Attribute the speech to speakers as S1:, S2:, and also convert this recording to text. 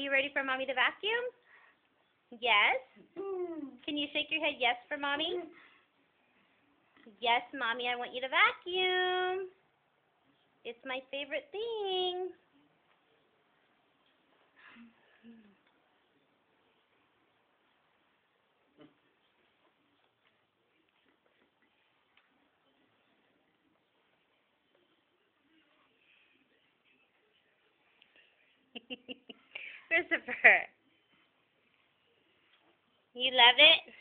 S1: you ready for Mommy to vacuum? Yes? Can you shake your head yes for Mommy? Yes, Mommy, I want you to vacuum. It's my favorite thing. Christopher, you love it?